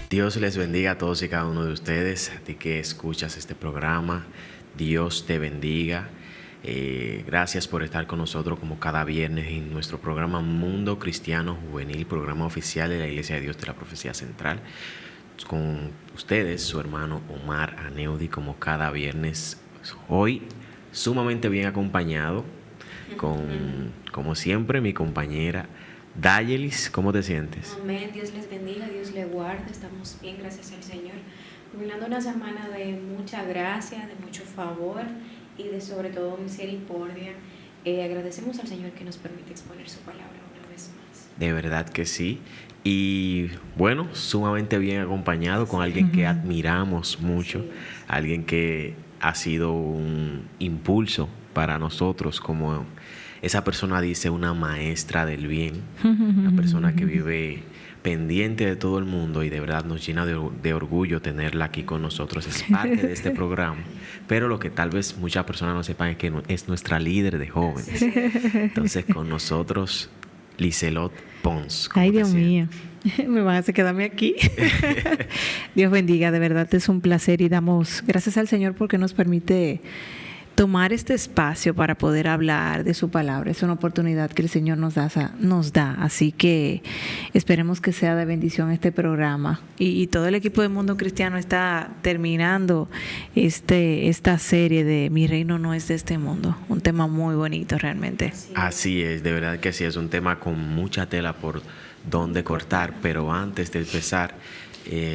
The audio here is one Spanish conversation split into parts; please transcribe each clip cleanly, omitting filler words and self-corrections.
Dios les bendiga a todos y cada uno de ustedes, a ti que escuchas este programa. Dios te bendiga. Gracias por estar con nosotros como cada viernes en nuestro programa Mundo Cristiano Juvenil, programa oficial de la Iglesia de Dios de la Profecía Central. Con ustedes, su hermano Omar Aneudi, como cada viernes. Hoy sumamente bien acompañado con, como siempre, mi compañera Dayelis. ¿Cómo te sientes? Amén, Dios les bendiga, Dios les guarde, estamos bien, gracias al Señor. Culminando una semana de mucha gracia, de mucho favor y de sobre todo misericordia. Agradecemos al Señor que nos permite exponer su palabra una vez más. De verdad que sí. Y bueno, sumamente bien acompañado con alguien que admiramos mucho, Sí. alguien que ha sido un impulso para nosotros, como esa persona dice, una maestra del bien, una persona que vive pendiente de todo el mundo y de verdad nos llena de orgullo tenerla aquí con nosotros. Es parte de este programa, pero lo que tal vez muchas personas no sepan es que es nuestra líder de jóvenes. Entonces con nosotros, Liselot Pons. Ay, Dios mío, me van a hacer quedarme aquí. Dios bendiga, de verdad es un placer y damos gracias al Señor porque nos permite tomar este espacio para poder hablar de su palabra. Es una oportunidad que el Señor nos da. Así que esperemos que sea de bendición este programa. Y todo el equipo de Mundo Cristiano está terminando esta serie de Mi reino no es de este mundo. Un tema muy bonito realmente. Así es, de verdad que sí, es un tema con mucha tela por donde cortar, pero antes de empezar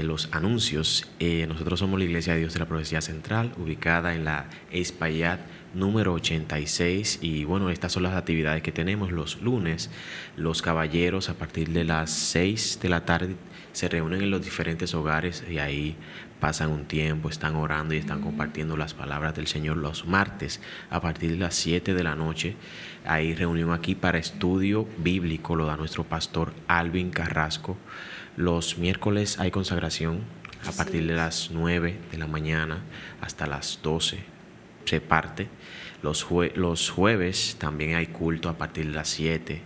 los anuncios, nosotros somos la Iglesia de Dios de la Profecía Central, ubicada en la Espaillat número 86, y bueno, estas son las actividades que tenemos los lunes. Los caballeros a partir de las 6 de la tarde se reúnen en los diferentes hogares y ahí pasan un tiempo, están orando y están compartiendo las palabras del Señor. Los martes a partir de las 7 de la noche hay reunión aquí para estudio bíblico, lo da nuestro pastor Alvin Carrasco. Los miércoles hay consagración a partir de las 9 de la mañana hasta las 12 se parte. Los jueves también hay culto a partir de las 7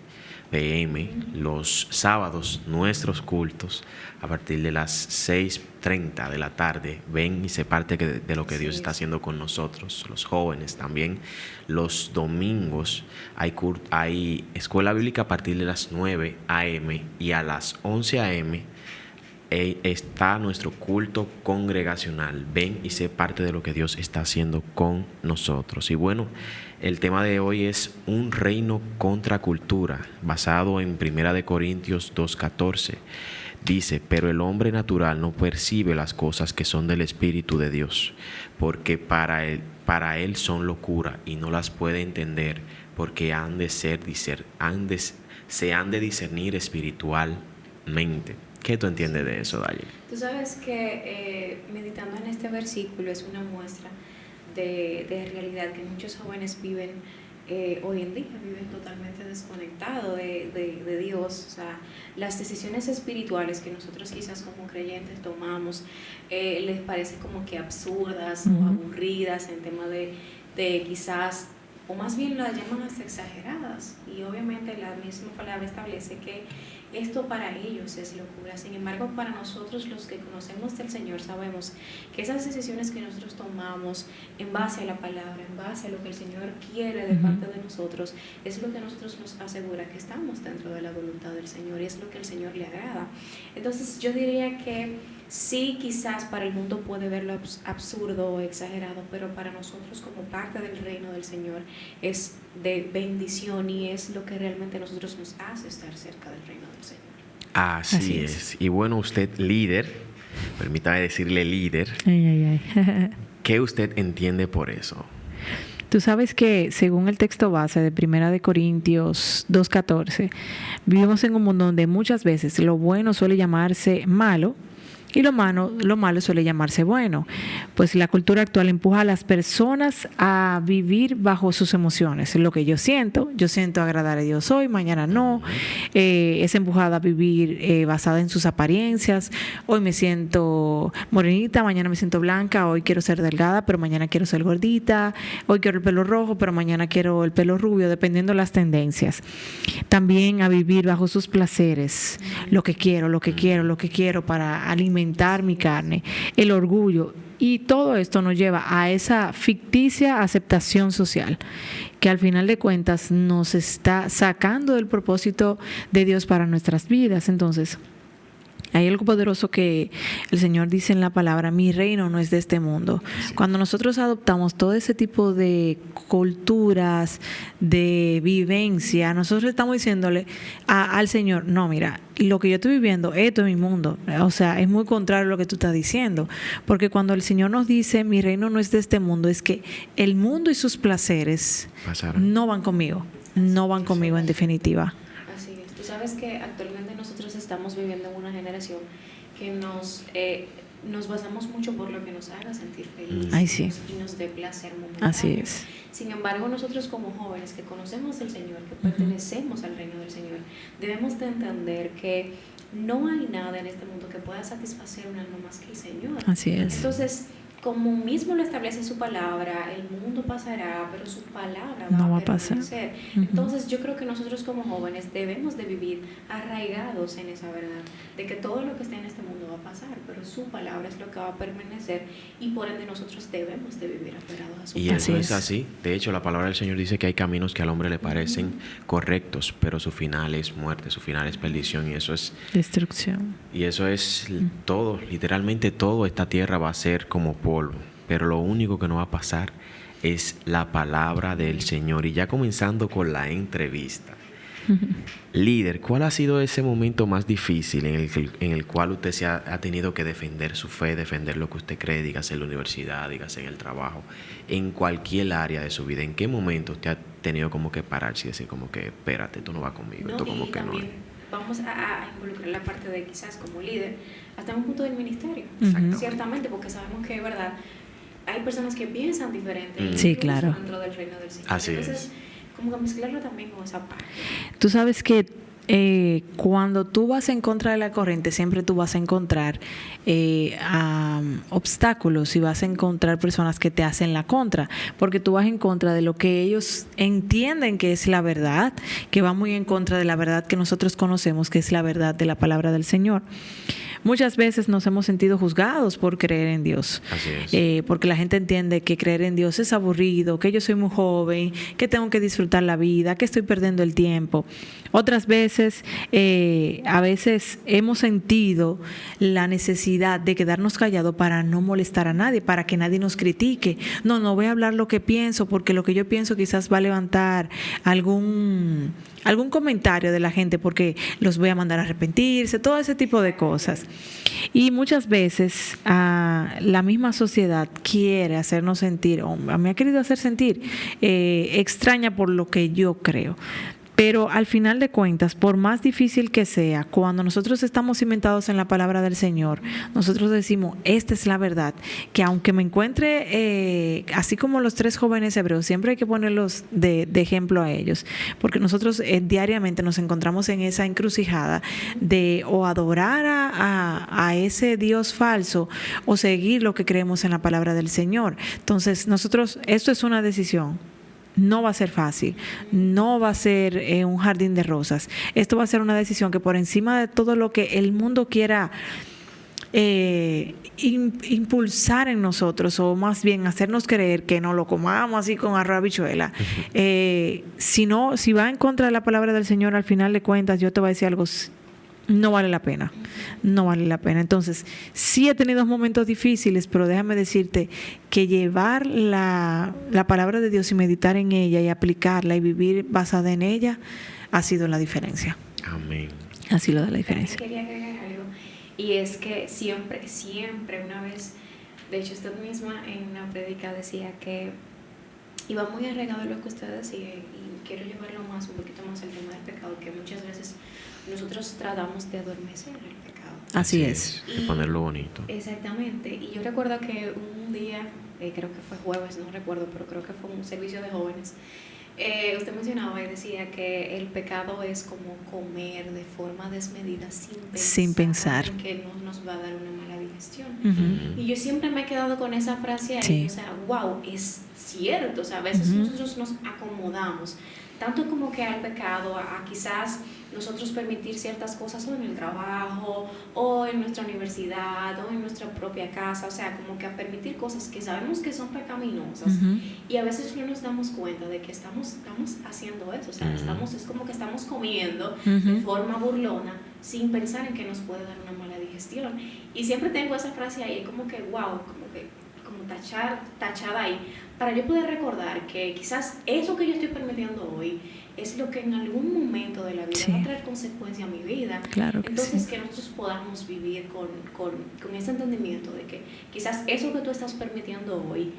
p.m. Los sábados nuestros cultos a partir de las 6:30 de la tarde. Ven y se parte de lo que Dios está haciendo con nosotros, los jóvenes también. Los domingos hay escuela bíblica a partir de las 9 a.m. y a las 11 a.m. está nuestro culto congregacional. Ven y sé parte de lo que Dios está haciendo con nosotros. Y bueno, el tema de hoy es un reino contra cultura, basado en 1 Corintios 2:14. Dice: pero el hombre natural no percibe las cosas que son del Espíritu de Dios, porque para él son locura y no las puede entender, porque se han de discernir espiritualmente. ¿Qué tú entiendes de eso, Dayel? Tú sabes que meditando en este versículo es una muestra de realidad que muchos jóvenes viven hoy en día, viven totalmente desconectados de Dios. O sea, las decisiones espirituales que nosotros quizás como creyentes tomamos les parece como que absurdas o aburridas en tema de quizás, o más bien las llaman hasta exageradas, y obviamente la misma palabra establece que esto para ellos es locura. Sin embargo, para nosotros los que conocemos del Señor sabemos que esas decisiones que nosotros tomamos en base a la palabra, en base a lo que el Señor quiere de parte de nosotros, es lo que a nosotros nos asegura que estamos dentro de la voluntad del Señor y es lo que al Señor le agrada. Entonces yo diría que sí, quizás para el mundo puede verlo absurdo o exagerado, pero para nosotros como parte del reino del Señor es de bendición y es lo que realmente a nosotros nos hace estar cerca del reino del Señor. Así es. Y bueno, usted líder, permítame decirle líder, ¿qué usted entiende por eso? Tú sabes que según el texto base de 1 Corintios 2:14, vivimos en un mundo donde muchas veces lo bueno suele llamarse malo y lo malo suele llamarse bueno. Pues la cultura actual empuja a las personas a vivir bajo sus emociones. Lo que yo siento agradar a Dios hoy, mañana no. Es empujada a vivir basada en sus apariencias. Hoy me siento morenita, mañana me siento blanca. Hoy quiero ser delgada, pero mañana quiero ser gordita. Hoy quiero el pelo rojo, pero mañana quiero el pelo rubio, dependiendo de las tendencias. También a vivir bajo sus placeres. Lo que quiero para alimentar alimentar mi carne, el orgullo. Y todo esto nos lleva a esa ficticia aceptación social que al final de cuentas nos está sacando del propósito de Dios para nuestras vidas. Entonces, hay algo poderoso que el Señor dice en la palabra: mi reino no es de este mundo. Sí. Cuando nosotros adoptamos todo ese tipo de culturas, de vivencia, nosotros estamos diciéndole al Señor: no, mira, lo que yo estoy viviendo, esto es mi mundo. O sea, es muy contrario a lo que tú estás diciendo. Porque cuando el Señor nos dice: mi reino no es de este mundo, es que el mundo y sus placeres Pasaron. no van conmigo. No van conmigo en definitiva. Así es. Tú sabes que actualmente nosotros estamos viviendo en una generación que nos basamos mucho por lo que nos haga sentir felices. Ay, sí. Y nos dé placer momentáneo. Así es. Sin embargo, nosotros como jóvenes que conocemos al Señor, que pertenecemos al reino del Señor, debemos de entender que no hay nada en este mundo que pueda satisfacer un alma más que el Señor. Así es. Entonces, como mismo lo establece su palabra, el mundo pasará, pero su palabra No va va a a pasar. permanecer. Ujú. Entonces, yo creo que nosotros como jóvenes debemos de vivir arraigados en esa verdad, de que todo lo que está en este mundo va a pasar, pero su palabra es lo que va a permanecer, y por ende nosotros debemos de vivir aferrados a su Y palabra. eso Así es es. así. De hecho, la palabra del Señor dice que hay caminos que al hombre le parecen correctos, pero su final es muerte, su final es perdición. Destrucción. Y eso es todo, literalmente todo. Esta tierra va a ser como polvo, pero lo único que no va a pasar es la palabra del Señor. Y ya comenzando con la entrevista. Líder, ¿cuál ha sido ese momento más difícil en el cual usted ha tenido que defender su fe, defender lo que usted cree, dígase en la universidad, dígase en el trabajo, en cualquier área de su vida? ¿En qué momento usted ha tenido como que pararse y decir como que espérate, tú no vas conmigo, esto como y que no también es? vamos a involucrar la parte de quizás como líder, hasta un punto del ministerio, Ujú. ciertamente, porque sabemos que, verdad, hay personas que piensan diferente, Sí, incluso claro. dentro del reino del Señor. Así Entonces, es. como que mezclarlo también con esa parte. Tú sabes que cuando tú vas en contra de la corriente, siempre tú vas a encontrar obstáculos y vas a encontrar personas que te hacen la contra, porque tú vas en contra de lo que ellos entienden que es la verdad, que va muy en contra de la verdad que nosotros conocemos, que es la verdad de la palabra del Señor. Muchas veces nos hemos sentido juzgados por creer en Dios. Así es. Porque la gente entiende que creer en Dios es aburrido, que yo soy muy joven, que tengo que disfrutar la vida, que estoy perdiendo el tiempo. Otras veces, a veces hemos sentido la necesidad de quedarnos callados para no molestar a nadie, para que nadie nos critique. No voy a hablar lo que pienso, porque lo que yo pienso quizás va a levantar algún comentario de la gente, porque los voy a mandar a arrepentirse, todo ese tipo de cosas. Y muchas veces la misma sociedad quiere hacernos sentir, o me ha querido hacer sentir extraña por lo que yo creo. Pero al final de cuentas, por más difícil que sea, cuando nosotros estamos cimentados en la palabra del Señor, nosotros decimos: esta es la verdad, que aunque me encuentre, así como los 3 jóvenes hebreos, siempre hay que ponerlos de ejemplo a ellos, porque nosotros diariamente nos encontramos en esa encrucijada de o adorar a ese Dios falso o seguir lo que creemos en la palabra del Señor. Entonces, esto es una decisión. No va a ser fácil, no va a ser un jardín de rosas. Esto va a ser una decisión que por encima de todo lo que el mundo quiera impulsar en nosotros, o más bien hacernos creer que no lo comamos así con arroz habichuela, si va en contra de la palabra del Señor, al final de cuentas yo te voy a decir algo: no vale la pena, no vale la pena. Entonces, sí he tenido momentos difíciles, pero déjame decirte que llevar la palabra de Dios y meditar en ella y aplicarla y vivir basada en ella ha sido la diferencia. Amén. Ha sido la diferencia. Quería agregar algo, y es que siempre, una vez, de hecho usted misma en una prédica decía que iba muy arraigado en lo que usted decía, y quiero llevarlo un poquito más al tema del pecado, que muchas veces nosotros tratamos de adormecer el pecado. Así es. De ponerlo bonito. Exactamente. Y yo recuerdo que un día, creo que fue jueves, no recuerdo, pero creo que fue un servicio de jóvenes, usted mencionaba y decía que el pecado es como comer de forma desmedida sin pensar en que no nos va a dar una mala digestión. Uh-huh. Y yo siempre me he quedado con esa frase ahí, Sí. o sea, wow, es cierto. O sea, a veces nosotros nos acomodamos tanto como que al pecado, a quizás nosotros permitir ciertas cosas o en el trabajo, o en nuestra universidad, o en nuestra propia casa, o sea, como que a permitir cosas que sabemos que son pecaminosas, y a veces no nos damos cuenta de que estamos haciendo eso, o sea, es como que estamos comiendo de forma burlona, sin pensar en que nos puede dar una mala digestión. Y siempre tengo esa frase ahí, como que wow, como tachada ahí, para yo poder recordar que quizás eso que yo estoy permitiendo hoy es lo que en algún momento de la vida va a traer consecuencia a mi vida. Claro que entonces que nosotros podamos vivir con ese entendimiento de que quizás eso que tú estás permitiendo hoy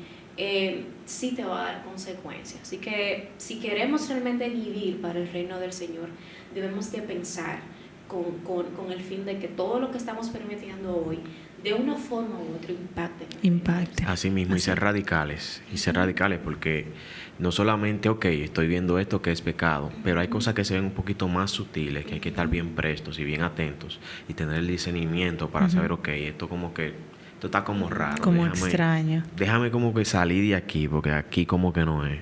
sí te va a dar consecuencias. Así que si queremos realmente vivir para el reino del Señor, debemos de pensar con el fin de que todo lo que estamos permitiendo hoy de una forma u otra impacte. Así mismo, y ser radicales, porque no solamente, estoy viendo esto que es pecado, pero hay cosas que se ven un poquito más sutiles, que hay que estar bien prestos y bien atentos y tener el discernimiento para saber, esto está como raro. Como extraño. Déjame como que salir de aquí, porque aquí como que no es.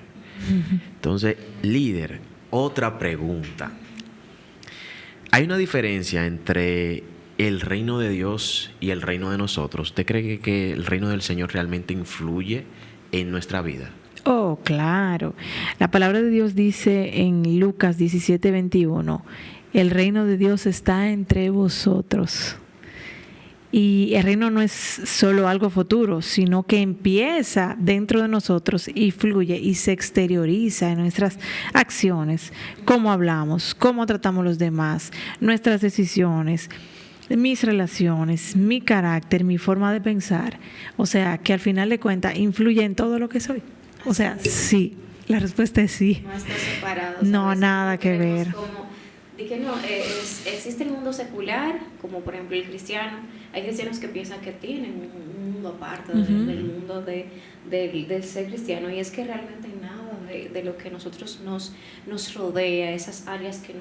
Entonces, líder, otra pregunta. ¿Hay una diferencia entre el reino de Dios y el reino de nosotros? ¿Usted cree que el reino del Señor realmente influye en nuestra vida? Oh, claro. La palabra de Dios dice en Lucas 17:21, el reino de Dios está entre vosotros. Y el reino no es solo algo futuro, sino que empieza dentro de nosotros y fluye y se exterioriza en nuestras acciones, cómo hablamos, cómo tratamos a los demás, nuestras decisiones, mis relaciones, mi carácter, mi forma de pensar. O sea, que al final de cuentas influye en todo lo que soy. O sea, sí, la respuesta es sí. No está separado. No, nada que ver. Existe el mundo secular, como por ejemplo el cristiano. Hay cristianos que piensan que tienen un mundo aparte del mundo del ser cristiano, y es que realmente nada de lo que nosotros nos rodea, esas áreas que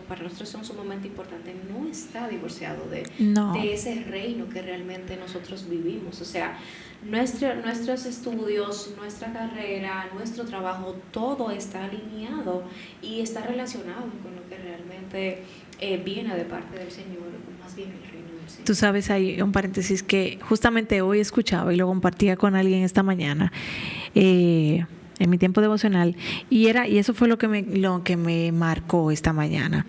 para nosotros son sumamente importantes, no está divorciado de ese reino que realmente nosotros vivimos. O sea, nuestros estudios, nuestra carrera, nuestro trabajo, todo está alineado y está relacionado con lo que realmente viene de parte del Señor, o más bien el reino del Señor. Tú sabes, hay un paréntesis que justamente hoy escuchaba y lo compartía con alguien esta mañana en mi tiempo devocional, y eso fue lo que me marcó esta mañana.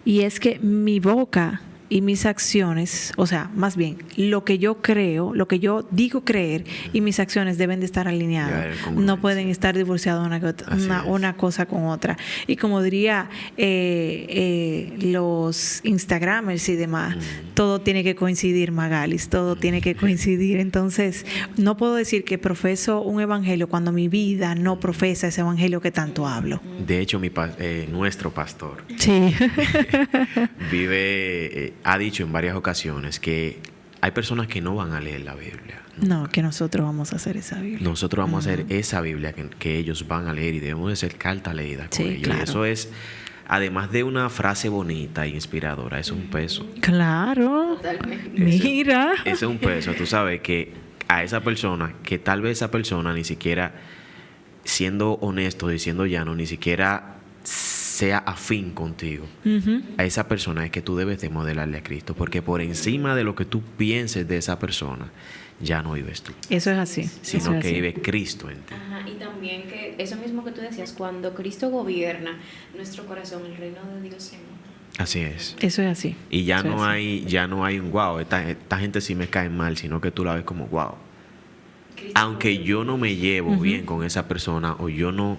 Y es que mi boca y mis acciones, o sea, más bien, lo que yo creo, lo que yo digo creer y mis acciones deben de estar alineadas. No pueden estar divorciadas una cosa con otra. Y como diría los Instagramers y demás, todo tiene que coincidir, Magalis, todo tiene que coincidir. Entonces, no puedo decir que profeso un evangelio cuando mi vida no profesa ese evangelio que tanto hablo. De hecho, nuestro pastor ha dicho en varias ocasiones que hay personas que no van a leer la Biblia. No, que nosotros vamos a hacer esa Biblia. Nosotros vamos a hacer esa Biblia que ellos van a leer, y debemos de ser carta leída con ellos. Claro. Y eso es, además de una frase bonita e inspiradora, es un peso. Claro. Totalmente. Mira. Ese es un peso. Tú sabes que a esa persona, que tal vez esa persona ni siquiera, siendo honesto, diciendo llano, ni siquiera sea afín contigo, a esa persona es que tú debes de modelarle a Cristo, porque por encima de lo que tú pienses de esa persona, ya no vives tú. Eso es así. Sino que vive Cristo en ti. Ajá, y también que eso mismo que tú decías, cuando Cristo gobierna nuestro corazón, el reino de Dios se mueve. Así es. Eso es así. Y ya no hay un wow, esta gente sí me cae mal, sino que tú la ves como wow. Aunque yo no me llevo bien con esa persona, o yo no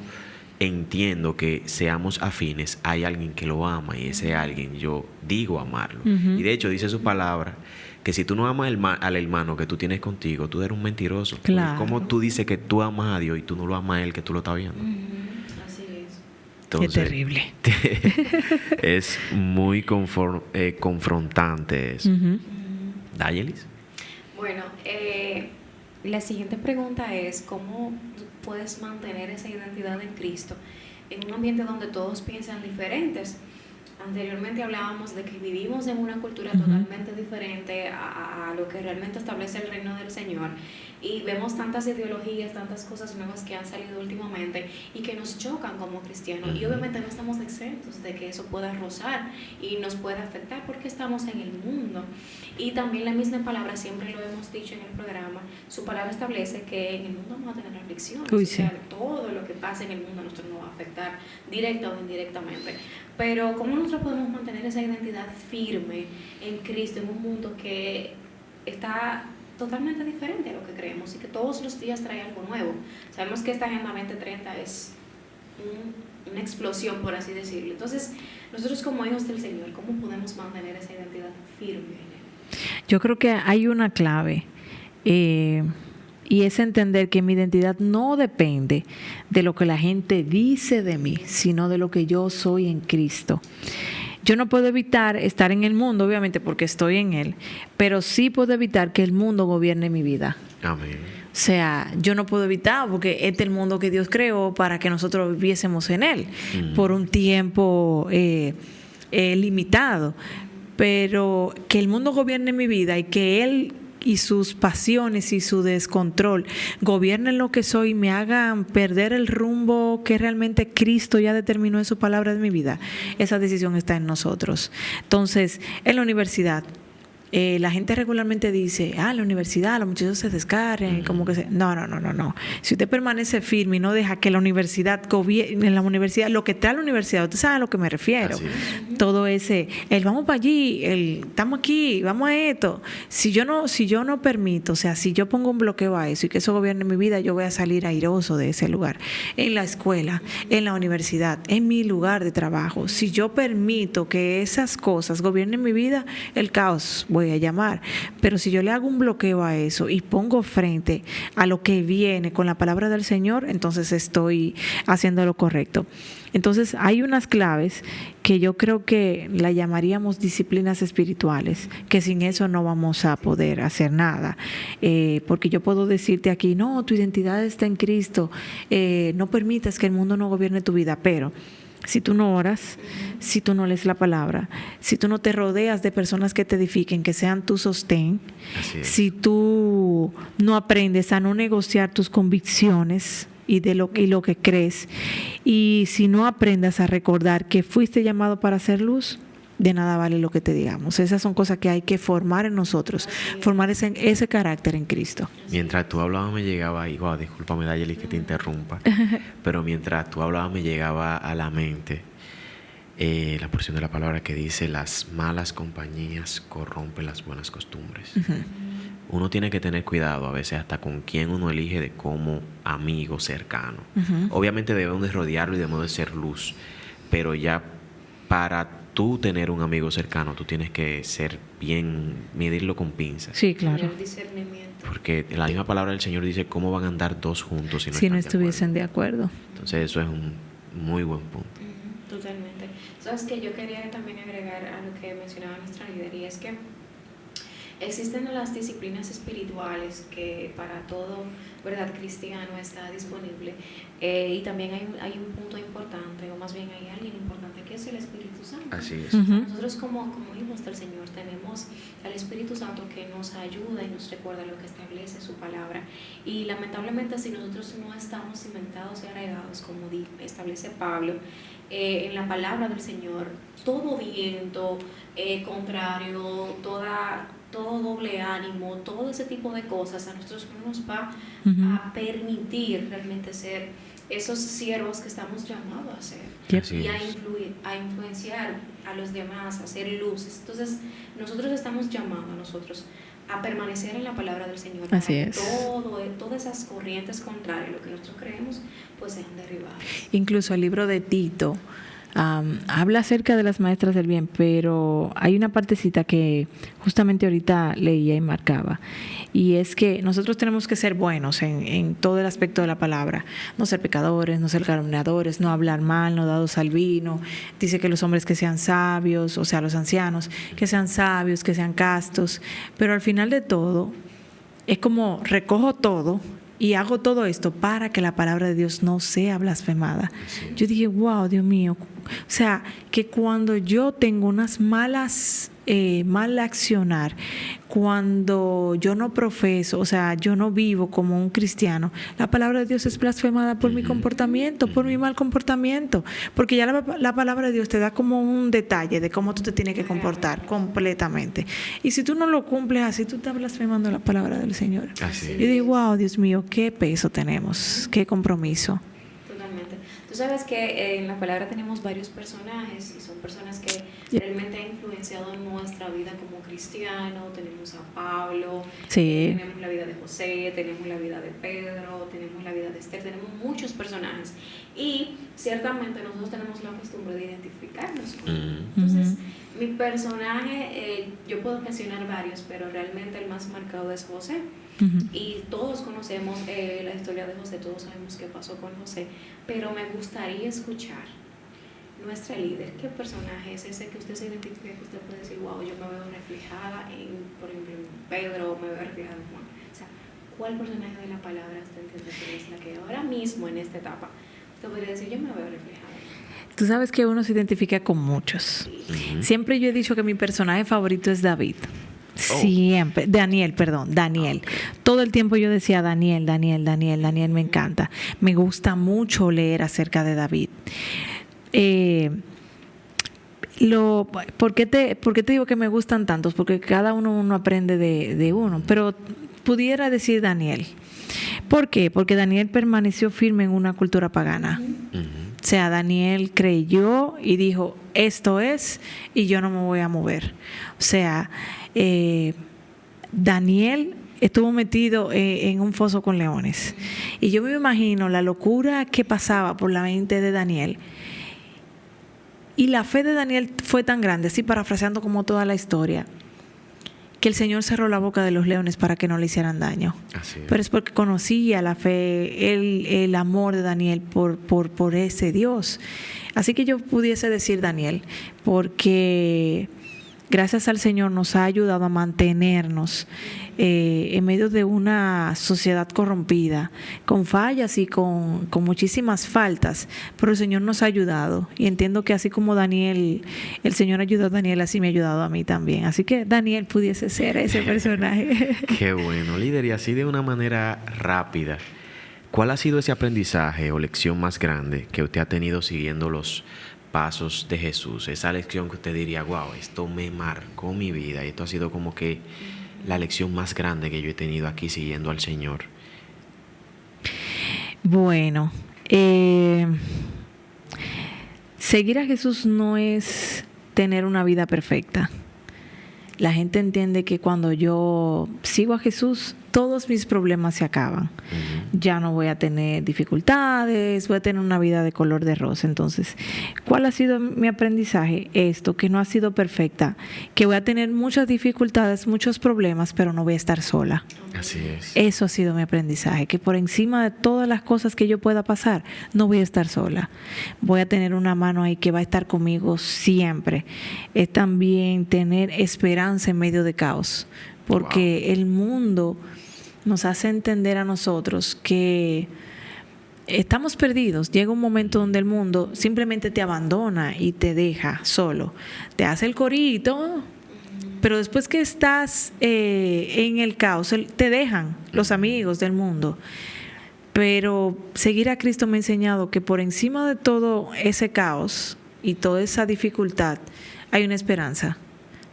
entiendo que seamos afines, hay alguien que lo ama, y ese alguien yo digo amarlo. Y de hecho dice su palabra que si tú no amas al hermano que tú tienes contigo, tú eres un mentiroso. Claro. ¿Cómo tú dices que tú amas a Dios y tú no lo amas a él, que tú lo estás viendo? Así es. Entonces, qué terrible. Es muy confrontante eso. Dayelis. Bueno, la siguiente pregunta es: ¿cómo puedes mantener esa identidad en Cristo en un ambiente donde todos piensan diferentes? Anteriormente hablábamos de que vivimos en una cultura Ujú. totalmente diferente a lo que realmente establece el reino del Señor, y vemos tantas ideologías, tantas cosas nuevas que han salido últimamente y que nos chocan como cristianos, y Ujú. obviamente no estamos exentos de que eso pueda rozar y nos pueda afectar porque estamos en el mundo. Y también la misma palabra, siempre lo hemos dicho en el programa, su palabra establece que en el mundo vamos a tener aflicciones. Uy, O sea, sí. todo lo que pasa en el mundo a nosotros nos va a afectar directa o indirectamente. Pero ¿cómo nosotros podemos mantener esa identidad firme en Cristo en un mundo que está totalmente diferente a lo que creemos y que todos los días trae algo nuevo? Sabemos que esta Agenda 2030 es una explosión, por así decirlo. Entonces, nosotros como hijos del Señor, ¿cómo podemos mantener esa identidad firme en Él? Yo creo que hay una clave, y es entender que mi identidad no depende de lo que la gente dice de mí, sino de lo que yo soy en Cristo. Yo no puedo evitar estar en el mundo, obviamente, porque estoy en él, pero sí puedo evitar que el mundo gobierne mi vida. Amén. O sea, yo no puedo evitar, porque este es el mundo que Dios creó para que nosotros viviésemos en él por un tiempo limitado. Pero que el mundo gobierne mi vida y que él y sus pasiones y su descontrol gobiernen lo que soy y me hagan perder el rumbo que realmente Cristo ya determinó en su palabra en mi vida, esa decisión está en nosotros. Entonces, en la universidad, la gente regularmente dice, la universidad, los muchachos se descargan, como que se... No. Si usted permanece firme y no deja que la universidad gobierne, en la universidad, lo que está en la universidad, usted sabe a lo que me refiero. Así es. Todo ese, vamos para allí, estamos aquí, vamos a esto. Si yo no permito, o sea, si yo pongo un bloqueo a eso y que eso gobierne mi vida, yo voy a salir airoso de ese lugar. En la escuela, en la universidad, en mi lugar de trabajo, si yo permito que esas cosas gobiernen mi vida, el caos voy a llamar. Pero si yo le hago un bloqueo a eso y pongo frente a lo que viene con la palabra del Señor, entonces estoy haciendo lo correcto. Entonces hay unas claves que yo creo que la llamaríamos disciplinas espirituales, que sin eso no vamos a poder hacer nada. Porque yo puedo decirte aquí, no, tu identidad está en Cristo, no permitas que el mundo no gobierne tu vida, pero si tú no oras, si tú no lees la palabra, si tú no te rodeas de personas que te edifiquen, que sean tu sostén, si tú no aprendes a no negociar tus convicciones y lo que crees, y si no aprendas a recordar que fuiste llamado para hacer luz, de nada vale lo que te digamos. Esas son cosas que hay que formar en nosotros, formar ese carácter en Cristo. Mientras tú hablabas me llegaba, y wow, discúlpame Dayeli que te interrumpa, pero mientras tú hablabas me llegaba a la mente la porción de la palabra que dice: las malas compañías corrompen las buenas costumbres. Uno tiene que tener cuidado a veces hasta con quién uno elige de como amigo cercano. Obviamente debemos de rodearlo y debemos de ser luz, pero ya para tú tener un amigo cercano, tú tienes que ser bien, medirlo con pinzas. Sí, claro. El discernimiento. Porque la misma palabra del Señor dice cómo van a andar dos juntos si no, si no están estuviesen de acuerdo. Entonces eso es un muy buen punto. Totalmente. Sabes que yo quería también agregar a lo que mencionaba nuestra líder, y es que existen las disciplinas espirituales que para todo, ¿verdad?, cristiano está disponible, y también hay un punto importante, o más bien hay alguien importante, que es el Espíritu Santo. Así es. Nosotros como hijos del Señor tenemos al Espíritu Santo que nos ayuda y nos recuerda lo que establece su palabra, y lamentablemente si nosotros no estamos cimentados y arraigados, como establece Pablo, en la palabra del Señor, todo viento contrario, todo doble ánimo, todo ese tipo de cosas a nosotros no nos va a permitir realmente ser esos siervos que estamos llamados a ser. Así Y es. a influenciar a los demás, a hacer luces. Entonces nosotros estamos llamados a nosotros a permanecer en la palabra del Señor. Así para que es. todas esas corrientes contrarias, lo que nosotros creemos, pues sean derribadas. Incluso el libro de Tito habla acerca de las maestras del bien, pero hay una partecita que justamente ahorita leía y marcaba, y es que nosotros tenemos que ser buenos en todo el aspecto de la palabra, no ser pecadores, no ser calumniadores, no hablar mal, no dados al vino. Dice que los hombres que sean sabios, o sea, los ancianos, que sean sabios, que sean castos, pero al final de todo es como recojo todo y hago todo esto para que la palabra de Dios no sea blasfemada. Yo dije, wow, Dios mío, O sea, que cuando yo tengo unas mal accionar, cuando yo no profeso, o sea, yo no vivo como un cristiano, la palabra de Dios es blasfemada por mi comportamiento, por mi mal comportamiento, porque ya la palabra de Dios te da como un detalle de cómo tú te tienes que comportar completamente. Y si tú no lo cumples así, tú estás blasfemando la palabra del Señor. Así Y digo, wow, Dios mío, qué peso tenemos, qué compromiso. Totalmente. Tú sabes que en la palabra tenemos varios personajes y son personas que realmente han influenciado en nuestra vida como cristiano. Tenemos a Pablo, Sí. tenemos la vida de José, tenemos la vida de Pedro, tenemos la vida de Esther, tenemos muchos personajes. Y ciertamente nosotros tenemos la costumbre de identificarnos con ellos. Entonces, mi personaje, yo puedo mencionar varios, pero realmente el más marcado es José. Y todos conocemos la historia de José, todos sabemos qué pasó con José, pero me gustaría escuchar nuestra líder, qué personaje es ese que usted se identifica, que usted puede decir, wow, yo me veo reflejada en, por ejemplo, en Pedro, me veo reflejada en Juan. O sea, ¿cuál personaje de la palabra usted entiende que es la que ahora mismo en esta etapa usted podría decir, yo me veo reflejada? Tú sabes que uno se identifica con muchos. Siempre yo he dicho que mi personaje favorito es David. Siempre. Daniel. Todo el tiempo yo decía Daniel me encanta. Me gusta mucho leer acerca de David. ¿Por qué te digo que me gustan tantos? Porque cada uno aprende de uno. Pero pudiera decir Daniel. ¿Por qué? Porque Daniel permaneció firme en una cultura pagana. O sea, Daniel creyó y dijo, esto es, y yo no me voy a mover. O sea, Daniel estuvo metido en un foso con leones. Y yo me imagino la locura que pasaba por la mente de Daniel. Y la fe de Daniel fue tan grande, así parafraseando como toda la historia, que el Señor cerró la boca de los leones para que no le hicieran daño. Así es. Pero es porque conocía la fe, el amor de Daniel por ese Dios. Así que yo pudiese decir Daniel, porque gracias al Señor nos ha ayudado a mantenernos en medio de una sociedad corrompida, con fallas y con muchísimas faltas, pero el Señor nos ha ayudado. Y entiendo que así como Daniel, el Señor ayudó a Daniel, así me ha ayudado a mí también. Así que Daniel pudiese ser ese personaje. Qué bueno, líder. Y así de una manera rápida, ¿cuál ha sido ese aprendizaje o lección más grande que usted ha tenido siguiendo los pasos de Jesús? Esa lección que usted diría, wow, esto me marcó mi vida y esto ha sido como que la lección más grande que yo he tenido aquí siguiendo al Señor. Bueno, seguir a Jesús no es tener una vida perfecta. La gente entiende que cuando yo sigo a Jesús, todos mis problemas se acaban. Ya no voy a tener dificultades, voy a tener una vida de color de rosa. Entonces, ¿cuál ha sido mi aprendizaje? Esto, que no ha sido perfecta, que voy a tener muchas dificultades, muchos problemas, pero no voy a estar sola. Así es. Eso ha sido mi aprendizaje, que por encima de todas las cosas que yo pueda pasar, no voy a estar sola. Voy a tener una mano ahí que va a estar conmigo siempre. Es también tener esperanza en medio de caos, porque el mundo nos hace entender a nosotros que estamos perdidos. Llega un momento donde el mundo simplemente te abandona y te deja solo. Te hace el corito, pero después que estás en el caos, te dejan los amigos del mundo. Pero seguir a Cristo me ha enseñado que por encima de todo ese caos y toda esa dificultad hay una esperanza.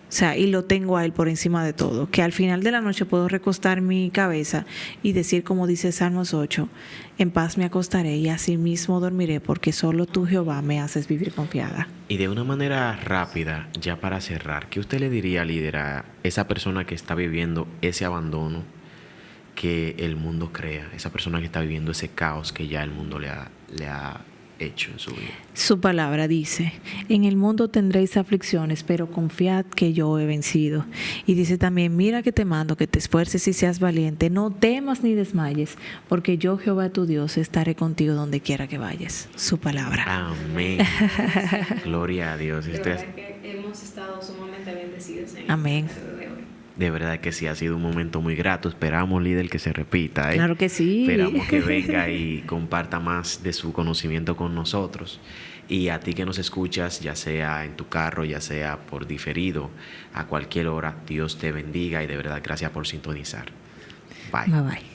O sea, y lo tengo a Él por encima de todo. Que al final de la noche puedo recostar mi cabeza y decir, como dice Salmos 8, en paz me acostaré y así mismo dormiré, porque solo tú, Jehová, me haces vivir confiada. Y de una manera rápida, ya para cerrar, ¿qué usted le diría, líder, a esa persona que está viviendo ese abandono que el mundo crea? Esa persona que está viviendo ese caos que ya el mundo le ha hecho en su vida. Su palabra dice, en el mundo tendréis aflicciones, pero confiad que yo he vencido. Y dice también, mira que te mando, que te esfuerces y seas valiente, no temas ni desmayes, porque yo, Jehová tu Dios, estaré contigo donde quiera que vayas. Su palabra. Amén. Gloria a Dios. De verdad que hemos estado sumamente bendecidos en Amén. el episodio de hoy. De verdad que sí, ha sido un momento muy grato. Esperamos, líder, que se repita, ¿eh? Claro que sí. Esperamos que venga y comparta más de su conocimiento con nosotros. Y a ti que nos escuchas, ya sea en tu carro, ya sea por diferido, a cualquier hora, Dios te bendiga y de verdad gracias por sintonizar. Bye. Bye bye.